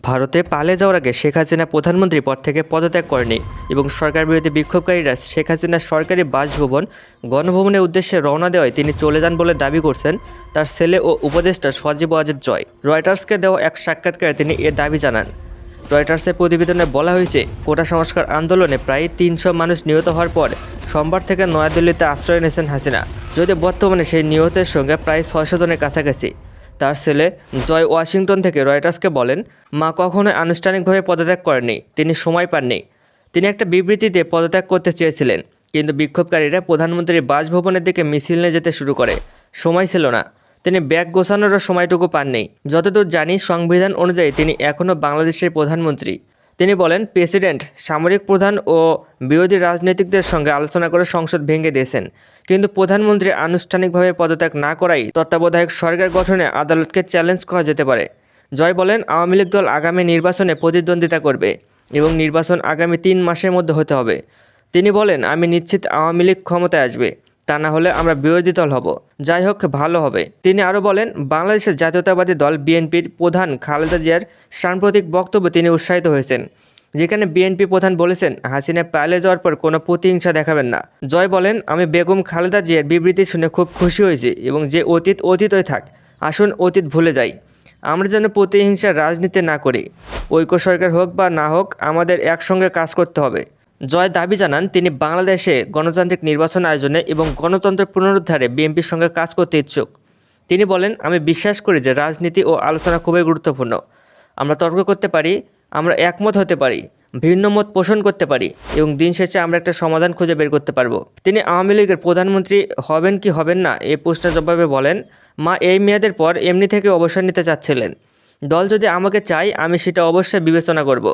ভারতে পালিয়ে যাওয়ার আগে শেখ হাসিনা প্রধানমন্ত্রী পদ থেকে পদত্যাগ করেনি এবং সরকার বিরোধী বিক্ষোভকারীরা শেখ হাসিনার সরকারি বাসভবন গণভবনের উদ্দেশ্যে রওনা দেওয়ায় তিনি চলে যান বলে দাবি করছেন তার ছেলে ও উপদেষ্টা সজীব ওয়াজেদ জয়। রয়টার্সকে দেওয়া এক সাক্ষাৎকারে তিনি এ দাবি জানান। রয়টার্সের প্রতিবেদনে বলা হয়েছে, কোটা সংস্কার আন্দোলনে প্রায় ৩০০ মানুষ নিহত হওয়ার পর সোমবার থেকে নয়াদিল্লিতে আশ্রয় নিয়েছেন হাসিনা, যদিও বর্তমানে সেই নিহতের সঙ্গে প্রায় ৬০০ জনের কাছাকাছি। তার ছেলে জয় ওয়াশিংটন থেকে রয়টার্সকে বলেন, মা কখনোই আনুষ্ঠানিকভাবে পদত্যাগ করেননি, তিনি সময় পাননি। তিনি একটা বিবৃতি দিয়ে পদত্যাগ করতে চেয়েছিলেন, কিন্তু বিক্ষোভকারীরা প্রধানমন্ত্রীর বাসভবনের দিকে মিছিল নিয়ে যেতে শুরু করে। সময় ছিল না, তিনি ব্যাগ গোছানোরও সময়টুকু পাননি। যতদূর জানি সংবিধান অনুযায়ী তিনি এখনও বাংলাদেশের প্রধানমন্ত্রী। তিনি বলেন, প্রেসিডেন্ট সামরিক প্রধান ও বিরোধী রাজনীতিকদের সঙ্গে আলোচনা করে সংসদ ভেঙে দিয়েছেন, কিন্তু প্রধানমন্ত্রী আনুষ্ঠানিকভাবে পদত্যাগ না করাই তত্ত্বাবধায়ক সরকার গঠনে আদালতকে চ্যালেঞ্জ করা যেতে পারে। জয় বলেন, আওয়ামী লীগ দল আগামী নির্বাচনে প্রতিদ্বন্দ্বিতা করবে এবং নির্বাচন আগামী ৩ মাসের মধ্যে হতে হবে। তিনি বলেন, আমি নিশ্চিত আওয়ামী লীগ ক্ষমতায় আসবে, তা না হলে আমরা বিরোধী দল হব। যাই হোক, ভালো হবে। তিনি আরও বলেন, বাংলাদেশের জাতীয়তাবাদী দল বিএনপির প্রধান খালেদা জিয়ার সাম্প্রতিক বক্তব্যে তিনি উৎসাহিত হয়েছেন, যেখানে বিএনপি প্রধান বলেছেন হাসিনা পালিয়ে যাওয়ার পর কোনো প্রতিহিংসা দেখাবেন না। জয় বলেন, আমি বেগম খালেদা জিয়ার বিবৃতি শুনে খুব খুশি হয়েছি এবং যে অতীত অতীতই থাক, আসুন অতীত ভুলে যাই। আমরা যেন প্রতিহিংসার রাজনীতি না করি। ঐক্য সরকার হোক বা না হোক, আমাদের একসঙ্গে কাজ করতে হবে। জয় দাবি জানান, তিনি বাংলাদেশে গণতান্ত্রিক নির্বাচন আয়োজনে এবং গণতন্ত্র পুনরুদ্ধারে বিএনপির সঙ্গে কাজ করতে ইচ্ছুক। তিনি বলেন, আমি বিশ্বাস করি যে রাজনীতি ও আলোচনা খুবই গুরুত্বপূর্ণ। আমরা তর্ক করতে পারি, আমরা একমত হতে পারি, ভিন্ন মত পোষণ করতে পারি এবং দিন শেষে আমরা একটা সমাধান খুঁজে বের করতে পারবো। তিনি আওয়ামী লীগের প্রধানমন্ত্রী হবেন কি হবেন না এই প্রশ্নের জবাবে বলেন, মা এই মেয়াদের পর এমনি থেকে অবসর নিতে চাচ্ছিলেন। দল যদি আমাকে চায়, আমি সেটা অবশ্যই বিবেচনা করব।